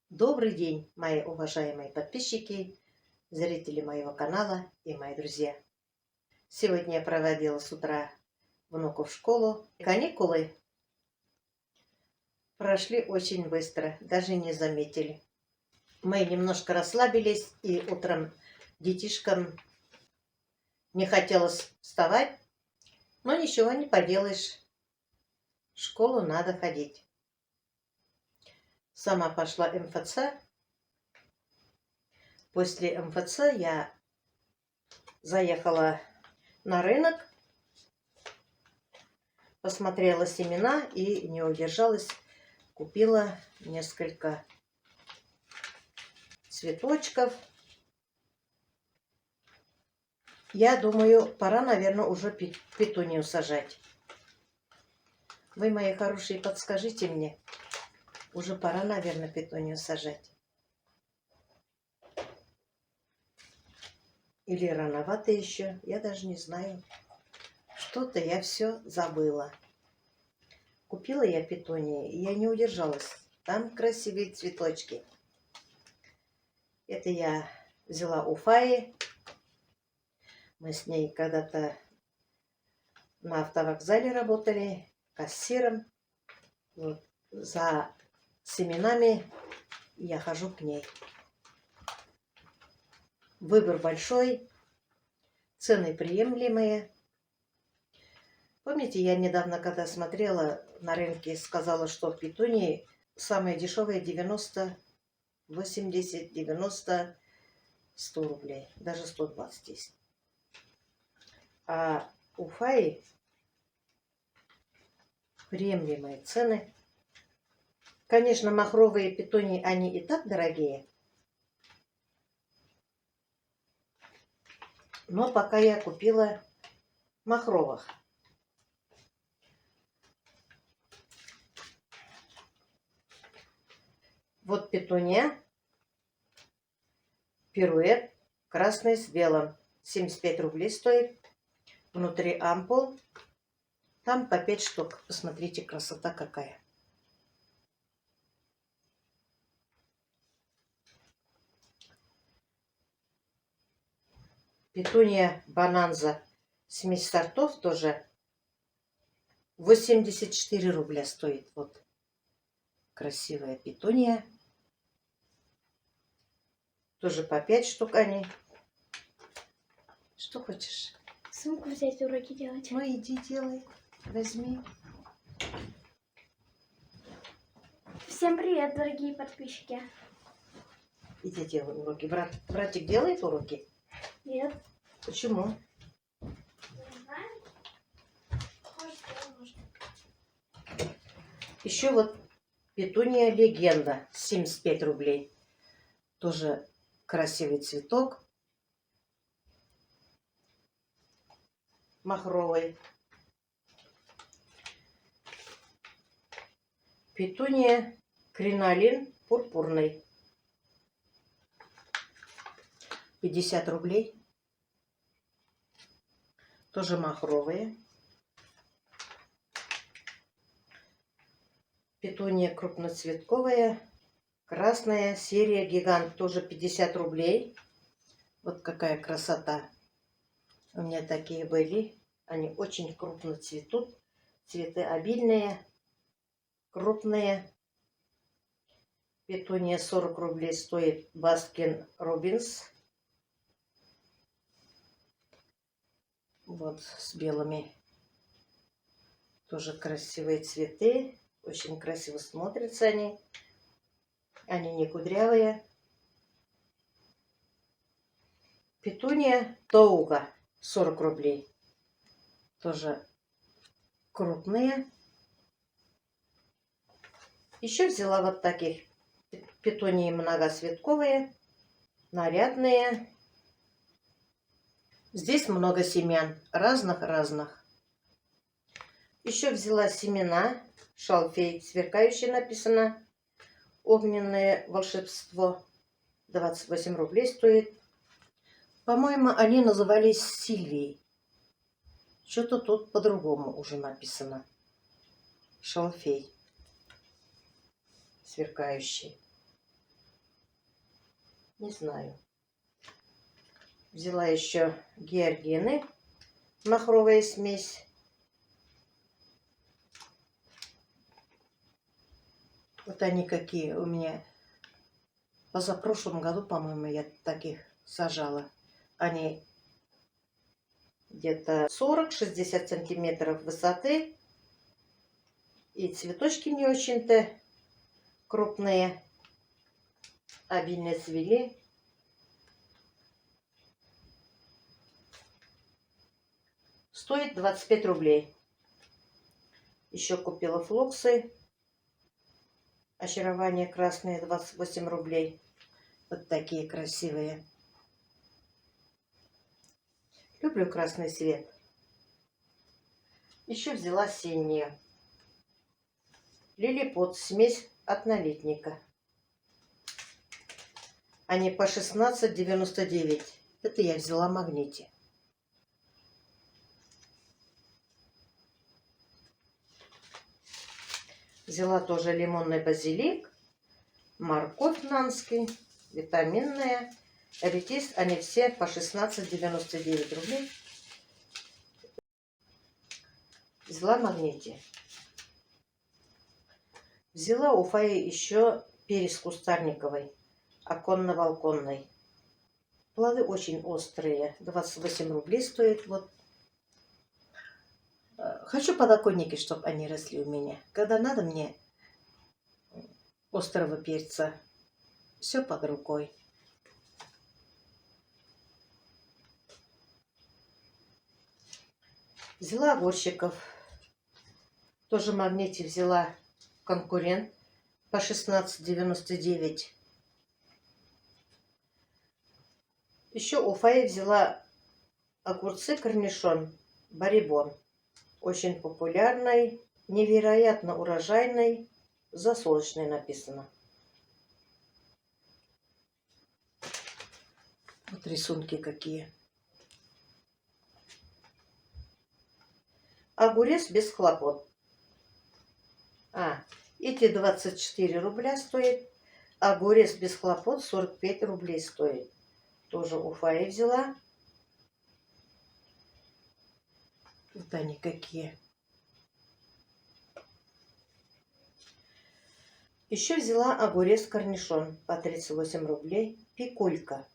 Добрый день, мои уважаемые подписчики, зрители моего канала и мои друзья. Сегодня я проводила с утра внуков в школу. Каникулы прошли очень быстро, даже не заметили. Мы немножко расслабились, и утром детишкам не хотелось вставать, но ничего не поделаешь. В школу надо ходить. Сама пошла МФЦ. После МФЦ я заехала на рынок, посмотрела семена и не удержалась, купила несколько цветочков. Я думаю, пора, наверное, уже петунию сажать. Вы, мои хорошие, подскажите мне, уже пора, наверное, петунию сажать. Или рановато еще, я даже не знаю. Что-то я все забыла. Купила я петунии, и я не удержалась. Там красивые цветочки. Это я взяла у Фаи. Мы с ней когда-то на автовокзале работали кассиром. Вот. За семенами я хожу к ней. Выбор большой, цены приемлемые. Помните, я недавно, когда смотрела на рынке, сказала, что петунии самые дешевые 90, 80, 90, 100 рублей. Даже 120 есть. А у Фаи приемлемые цены. Конечно, махровые петунии, они и так дорогие. Но пока я купила махровых. Вот петуния, пируэт, красный с белым. 75 рублей стоит. Внутри ампул. Там по 5 штук. Посмотрите, красота какая. Петуния Bonanza. Смесь сортов тоже 84 рубля стоит. Вот красивая петуния. Тоже по 5 штук они. Что хочешь? Сумку взять, уроки делать. Ну иди делай. Возьми. Всем привет, дорогие подписчики. Иди делай уроки. Братик делает уроки? Нет. Почему? Не знаю. Еще вот петуния легенда. 75 рублей. Тоже красивый цветок. Махровый. Петуния кринолин пурпурный. 50 рублей. Тоже махровые. Петуния крупноцветковая. Красная серия гигант. Тоже 50 рублей. Вот какая красота. У меня такие были. Они очень крупно цветут. Цветы обильные. Крупные. Петуния 40 рублей стоит. Баскин Робинс. Вот с белыми. Тоже красивые цветы. Очень красиво смотрятся они. Они не кудрявые. Петуния Тоуга 40 рублей. Тоже крупные. Еще взяла вот таких петунии многоцветковые. Нарядные. Здесь много семян. Разных-разных. Еще взяла семена. Шалфей сверкающий написано. Огненное волшебство. 28 рублей стоит. По-моему, они назывались Сильвией. Что-то тут по-другому уже написано. Шалфей. Сверкающий. Не знаю. Взяла еще георгины. Махровая смесь. Вот они какие у меня. Позапрошлом году, по-моему, я таких сажала. Они где-то 40-60 сантиметров высоты. И цветочки не очень-то крупные. Обильно цвели. Стоит 25 рублей. Еще купила флоксы. Очарование красное, 28 рублей. Вот такие красивые. Люблю красный цвет. Еще взяла синие. Лилипут, смесь от налетника. Они по 16,99. Это я взяла в Магните. Взяла тоже лимонный базилик, морковь нанский, витаминная, ретис. Они все по 16,99 рублей. Взяла в Магните. Взяла у Фаи еще перец кустарниковый, оконно-балконный. Плоды очень острые, 28 рублей стоит. Вот. Хочу подоконники, чтобы они росли у меня. Когда надо мне острого перца, все под рукой. Взяла огурчиков. Тоже в Магните взяла конкурент по 16,99. Еще у Фаи взяла огурцы корнишон Барибон. Очень популярный, невероятно урожайный, засолочный написано. Вот рисунки какие. Огурец без хлопот. Эти 24 рубля стоит. Огурец без хлопот 45 рублей стоит. Тоже у Фаи взяла. Вот они какие. Еще взяла огурец корнишон по 38 рублей. Пикулька.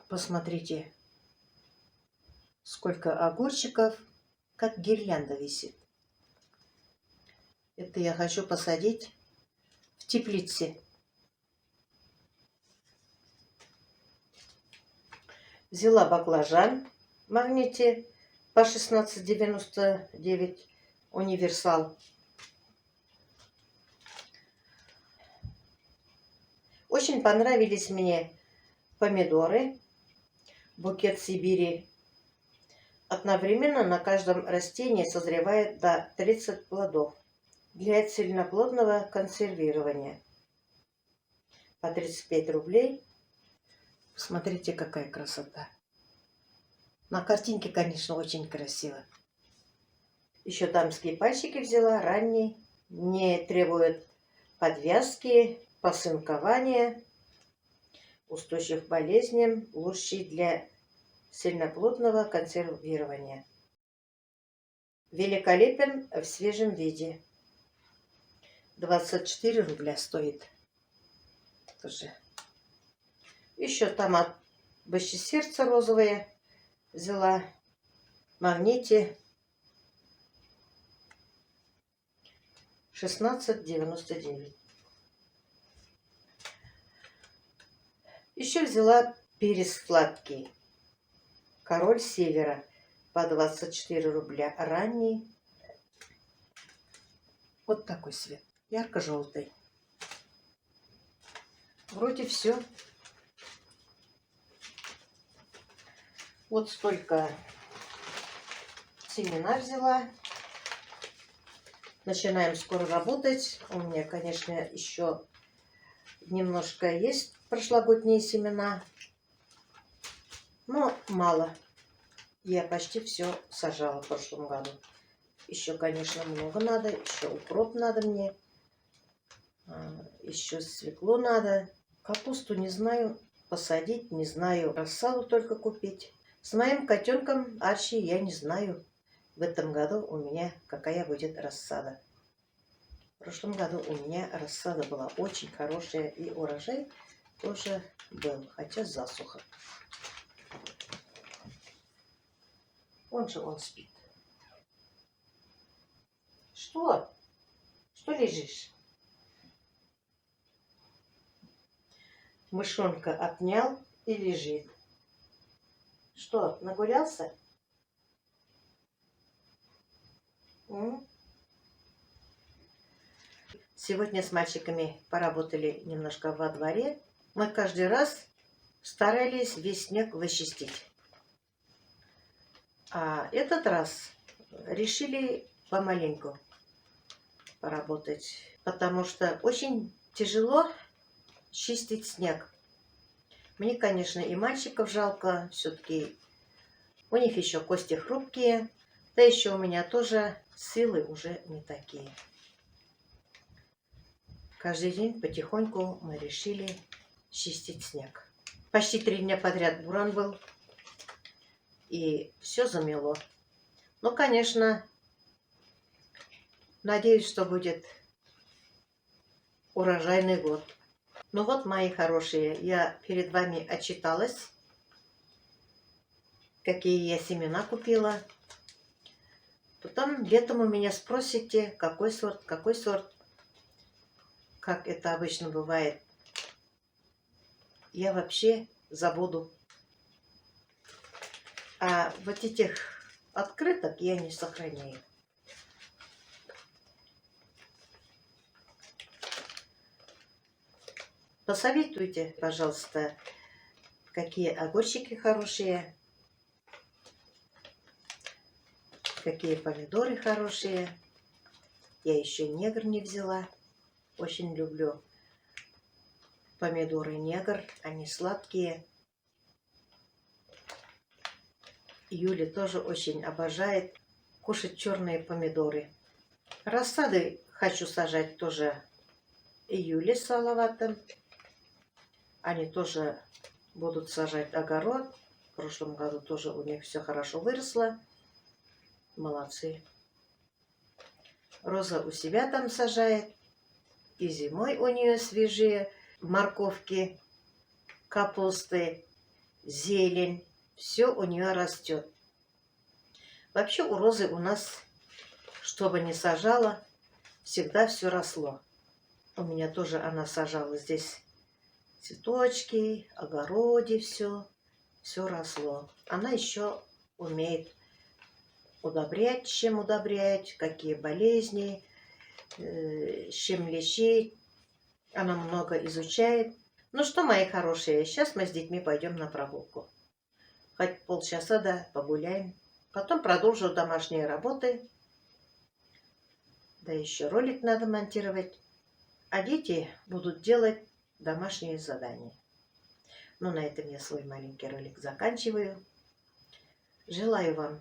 Посмотрите, сколько огурчиков, как гирлянда висит. Это я хочу посадить в теплице. Взяла баклажан в Магните по 16,99 универсал. Очень понравились мне помидоры, букет Сибири. Одновременно на каждом растении созревает до 30 плодов для цельноплодного консервирования. По 35 рублей. Смотрите, какая красота. На картинке, конечно, очень красиво. Еще дамские пальчики взяла, ранние. Не требуют подвязки, посынкования, устойчив к болезням, лучший для цельноплодного консервирования. Великолепен в свежем виде. 24 рубля стоит. Тоже. Еще томат бычье сердце розовое взяла в Магните 16,99. Еще взяла перец сладкий. Король севера по 24 рубля. Ранний. Вот такой цвет. Ярко-желтый. Вроде все. Вот столько семена взяла. Начинаем скоро работать. У меня, конечно, еще немножко есть прошлогодние семена. Но мало. Я почти все сажала в прошлом году. Еще, конечно, много надо. Еще укроп надо мне. Еще свеклу надо. Капусту не знаю посадить, не знаю рассаду только купить. С моим котенком Арчи я не знаю в этом году у меня какая будет рассада. В прошлом году у меня рассада была очень хорошая и урожай тоже был, хотя засуха. Он спит. Что? Что лежишь? Мышонка отнял и лежит. Что, нагулялся? Сегодня с мальчиками поработали немножко во дворе. Мы каждый раз старались весь снег вычистить. А этот раз решили помаленьку поработать, потому что очень тяжело чистить снег. Мне, конечно, и мальчиков жалко, все-таки у них еще кости хрупкие, да еще у меня тоже силы уже не такие. Каждый день потихоньку мы решили чистить снег. Почти 3 дня подряд буран был, и все замело. Ну, конечно, надеюсь, что будет урожайный год. Ну вот, мои хорошие, я перед вами отчиталась, какие я семена купила. Потом летом у меня спросите, какой сорт. Как это обычно бывает, я вообще забуду. А вот этих открыток я не сохраняю. Посоветуйте, пожалуйста, какие огурчики хорошие, какие помидоры хорошие. Я еще негр не взяла. Очень люблю помидоры негр, они сладкие. Юля тоже очень обожает кушать черные помидоры. Рассады хочу сажать тоже и Юле с Салаватом. Они тоже будут сажать огород. В прошлом году тоже у них все хорошо выросло. Молодцы. Роза у себя там сажает. И зимой у нее свежие морковки, капусты, зелень. Все у нее растет. Вообще у Розы у нас, что бы ни сажала, всегда все росло. У меня тоже она сажала здесь цветочки, огороде все росло. Она еще умеет удобрять, чем удобрять, какие болезни, с чем лечить. Она много изучает. Ну что, мои хорошие, сейчас мы с детьми пойдем на прогулку. Хоть полчаса, да, погуляем. Потом продолжу домашние работы. Да еще ролик надо монтировать. А дети будут делать домашние задания. Ну, на этом я свой маленький ролик заканчиваю. Желаю вам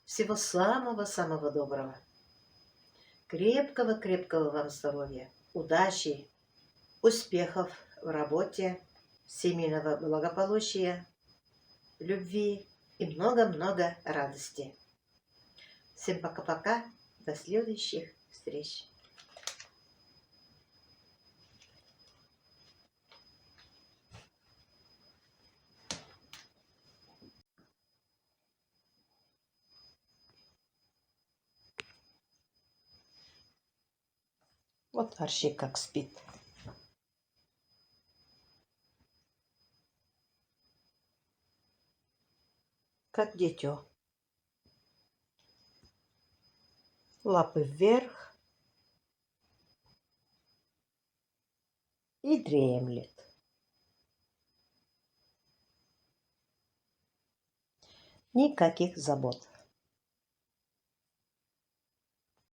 всего самого-самого доброго. Крепкого-крепкого вам здоровья, удачи, успехов в работе, семейного благополучия, любви и много-много радости. Всем пока-пока, до следующих встреч. Вот Арчи как спит. Как дитё. Лапы вверх и дремлет. Никаких забот.